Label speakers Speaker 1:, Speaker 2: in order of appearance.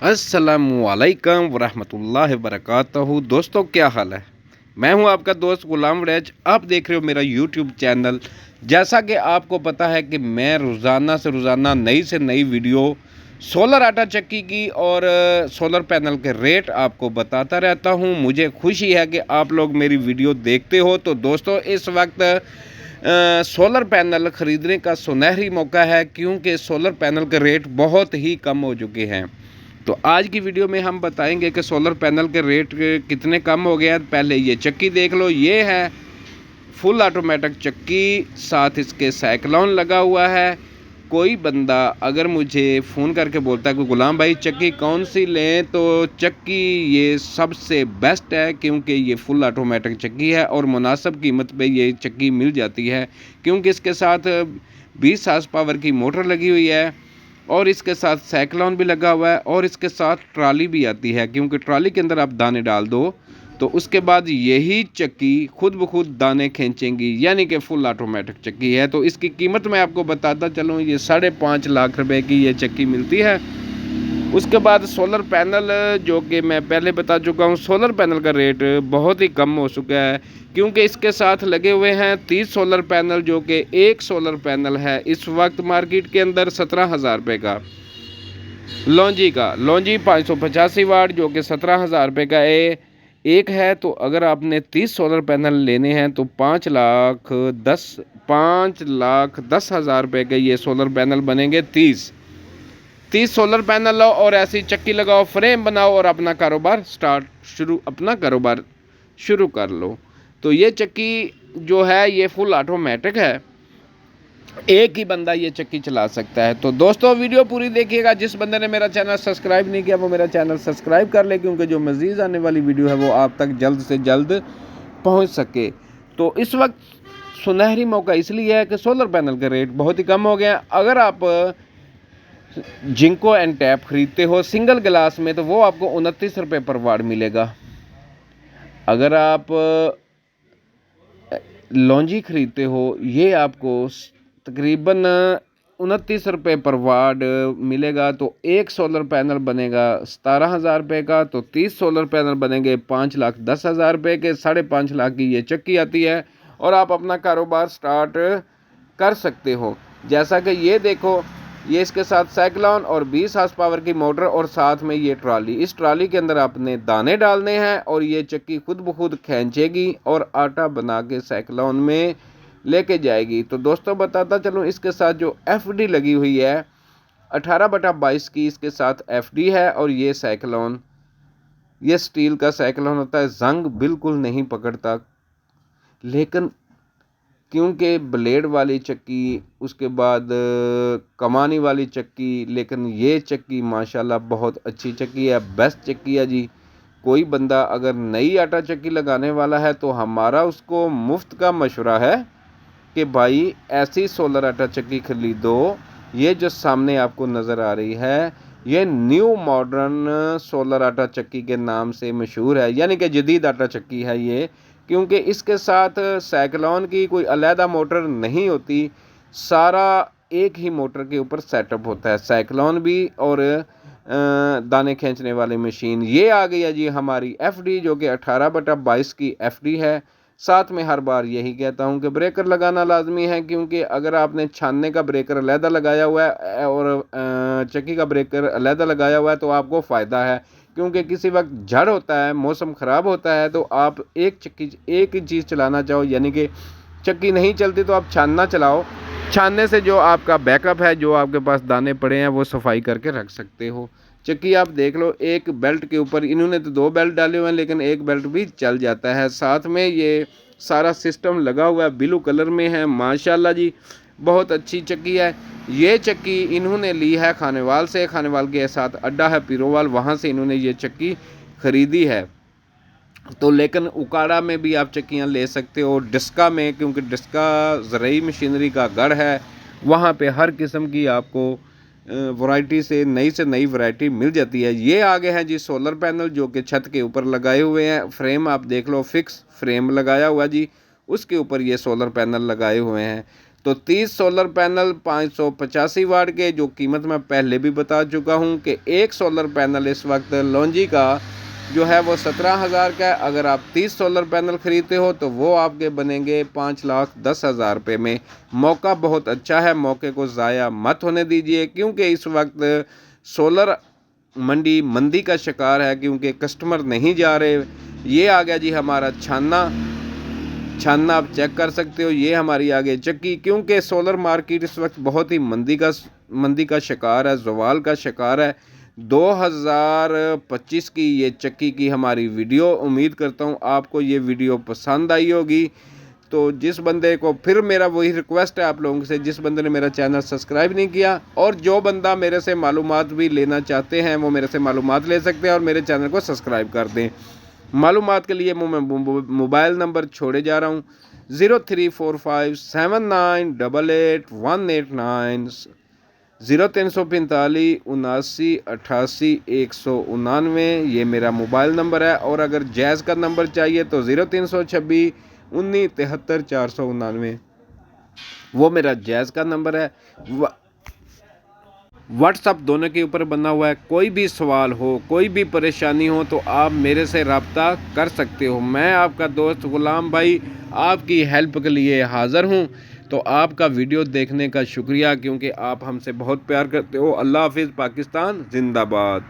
Speaker 1: अस्सलामुअलैकुम वरहमतुल्लाहि वबरकातुहू। दोस्तों क्या हाल है। मैं हूं आपका दोस्त गुलाम वरेज। आप देख रहे हो मेरा यूट्यूब चैनल। जैसा कि आपको पता है कि मैं रोज़ाना से रोज़ाना नई से नई वीडियो सोलर आटा चक्की की और सोलर पैनल के रेट आपको बताता रहता हूं। मुझे खुशी है कि आप लोग मेरी वीडियो देखते हो। तो दोस्तों इस वक्त सोलर पैनल ख़रीदने का सुनहरी मौका है, क्योंकि सोलर पैनल के रेट बहुत ही कम हो चुके हैं। तो आज की वीडियो में हम बताएंगे कि सोलर पैनल के रेट कितने कम हो गए हैं। पहले ये चक्की देख लो, ये है फुल ऑटोमेटिक चक्की, साथ इसके साइक्लोन लगा हुआ है। कोई बंदा अगर मुझे फ़ोन करके बोलता है कि गुलाम भाई चक्की कौन सी लें, तो चक्की ये सबसे बेस्ट है, क्योंकि ये फुल ऑटोमेटिक चक्की है और मुनासिब कीमत पे ये चक्की मिल जाती है। क्योंकि इसके साथ 20 हार्स पावर की मोटर लगी हुई है और इसके साथ साइक्लोन भी लगा हुआ है और इसके साथ ट्राली भी आती है, क्योंकि ट्राली के अंदर आप दाने डाल दो तो उसके बाद यही चक्की खुद ब खुद दाने खींचेंगी, यानी कि फुल ऑटोमेटिक चक्की है। तो इसकी कीमत मैं आपको बताता चलूँ, ये 5.5 लाख रुपए की ये चक्की मिलती है। उसके बाद सोलर पैनल, जो कि मैं पहले बता चुका हूँ, सोलर पैनल का रेट बहुत ही कम हो चुका है, क्योंकि इसके साथ लगे हुए हैं 30 सोलर पैनल, जो कि एक सोलर पैनल है इस वक्त मार्केट के अंदर 17,000 रुपये का। लॉन्जी 585 वाट, जो कि 17,000 रुपये का एक है। तो अगर आपने 30 सोलर पैनल लेने हैं तो 5,10,000 रुपये के ये सोलर पैनल बनेंगे। 30 सोलर पैनल लो और ऐसी चक्की लगाओ, फ्रेम बनाओ और अपना कारोबार शुरू कर लो। तो ये चक्की जो है ये फुल ऑटोमेटिक है, एक ही बंदा ये चक्की चला सकता है। तो दोस्तों वीडियो पूरी देखिएगा। जिस बंदे ने मेरा चैनल सब्सक्राइब नहीं किया वो मेरा चैनल सब्सक्राइब कर ले, क्योंकि जो मज़ीद आने वाली वीडियो है वो आप तक जल्द से जल्द पहुंच सके। तो इस वक्त सुनहरी मौका इसलिए है कि सोलर पैनल के रेट बहुत ही कम हो गए हैं। अगर आप जिंको एंड टैप खरीदते हो सिंगल ग्लास में, तो वो आपको 29 रुपये पर वाट मिलेगा। अगर आप लॉन्जी खरीदते हो, ये आपको तकरीबन 29 रुपये पर वाट मिलेगा। तो एक सोलर पैनल बनेगा 17,000 रुपये का, तो 30 सोलर पैनल बनेंगे 5,10,000 रुपये के। 5.5 लाख की ये चक्की आती है और आप अपना कारोबार स्टार्ट कर सकते हो। जैसा कि ये देखो, ये इसके साथ साइक्लोन और 20 हार्स पावर की मोटर और साथ में ये ट्राली। इस ट्राली के अंदर आपने दाने डालने हैं और ये चक्की खुद ब खुद खींचेगी और आटा बना के साइक्लोन में लेके जाएगी। तो दोस्तों बताता चलूँ, इसके साथ जो एफडी लगी हुई है 18/22 की इसके साथ एफडी है। और ये साइक्लोन, ये स्टील का साइक्लोन होता है, जंग बिल्कुल नहीं पकड़ता। लेकिन क्योंकि ब्लेड वाली चक्की, उसके बाद कमानी वाली चक्की, लेकिन ये चक्की माशाल्लाह बहुत अच्छी चक्की है, बेस्ट चक्की है जी। कोई बंदा अगर नई आटा चक्की लगाने वाला है तो हमारा उसको मुफ्त का मशवरा है कि भाई ऐसी सोलर आटा चक्की खरीदो। ये जो सामने आपको नज़र आ रही है ये न्यू मॉडर्न सोलर आटा चक्की के नाम से मशहूर है, यानी कि जदीद आटा चक्की है ये। क्योंकि इसके साथ साइक्लोन की कोई अलहदा मोटर नहीं होती, सारा एक ही मोटर के ऊपर सेटअप होता है, साइक्लोन भी और दाने खींचने वाली मशीन। ये आ गई है जी हमारी एफडी, जो कि 18/22 की एफडी है। साथ में हर बार यही कहता हूँ कि ब्रेकर लगाना लाजमी है, क्योंकि अगर आपने छानने का ब्रेकर अलहदा लगाया हुआ है और चक्की का ब्रेकर अलहदा लगाया हुआ है तो आपको फ़ायदा है। क्योंकि किसी वक्त झड़ होता है, मौसम ख़राब होता है, तो आप एक ही चीज़ चलाना चाहो, यानी कि चक्की नहीं चलती तो आप छानना चलाओ। छानने से जो आपका बैकअप है, जो आपके पास दाने पड़े हैं, वो सफाई करके रख सकते हो। चक्की आप देख लो, एक बेल्ट के ऊपर इन्होंने तो 2 बेल्ट डाले हुए हैं, लेकिन एक बेल्ट भी चल जाता है। साथ में ये सारा सिस्टम लगा हुआ है, ब्लू कलर में है, माशाल्लाह जी बहुत अच्छी चक्की है। ये चक्की इन्होंने ली है खानेवाल से, खानेवाल के साथ अड्डा है पीरोवाल, वहाँ से इन्होंने ये चक्की ख़रीदी है। तो लेकिन उकाड़ा में भी आप चक्कियाँ ले सकते हो, डिस्का में, क्योंकि डिस्का ज़रूरी मशीनरी का गढ़ है, वहाँ पे हर किस्म की आपको वैरायटी से नई वैरायटी मिल जाती है। ये आगे हैं जी सोलर पैनल, जो कि छत के ऊपर लगाए हुए हैं। फ्रेम आप देख लो, फिक्स फ्रेम लगाया हुआ जी, उसके ऊपर ये सोलर पैनल लगाए हुए हैं। तो 30 सोलर पैनल 585 वाट के, जो कीमत मैं पहले भी बता चुका हूं कि एक सोलर पैनल इस वक्त लॉन्जी का जो है वो 17,000 का है। अगर आप 30 सोलर पैनल ख़रीदते हो तो वो आपके बनेंगे 5,10,000 रुपये में। मौका बहुत अच्छा है, मौके को ज़ाया मत होने दीजिए, क्योंकि इस वक्त सोलर मंडी मंदी का शिकार है, क्योंकि कस्टमर नहीं जा रहे। ये आ गया जी हमारा छाना आप चेक कर सकते हो, ये हमारी आगे चक्की, क्योंकि सोलर मार्केट इस वक्त बहुत ही मंदी का शिकार है, ज़वाल का शिकार है। 2025 की ये चक्की की हमारी वीडियो, उम्मीद करता हूँ आपको ये वीडियो पसंद आई होगी। तो जिस बंदे को, फिर मेरा वही रिक्वेस्ट है आप लोगों से, जिस बंदे ने मेरा चैनल सब्सक्राइब नहीं किया और जो बंदा मेरे से मालूमात भी लेना चाहते हैं वो मेरे से मालूमात ले सकते हैं और मेरे चैनल को सब्सक्राइब कर दें। मालूमात के लिए मैं मोबाइल नंबर छोड़े जा रहा हूँ 034579888189, 0345 79 88 199, ये मेरा मोबाइल नंबर है। और अगर जैज़ का नंबर चाहिए तो 0326 19 73 499, वो मेरा जैज़ का नंबर है। व्हाट्सअप दोनों के ऊपर बना हुआ है। कोई भी सवाल हो, कोई भी परेशानी हो तो आप मेरे से रब्ता कर सकते हो। मैं आपका दोस्त गुलाम भाई आपकी हेल्प के लिए हाज़िर हूँ। तो आपका वीडियो देखने का शुक्रिया, क्योंकि आप हमसे बहुत प्यार करते हो। अल्लाह हाफिज़। पाकिस्तान जिंदाबाद।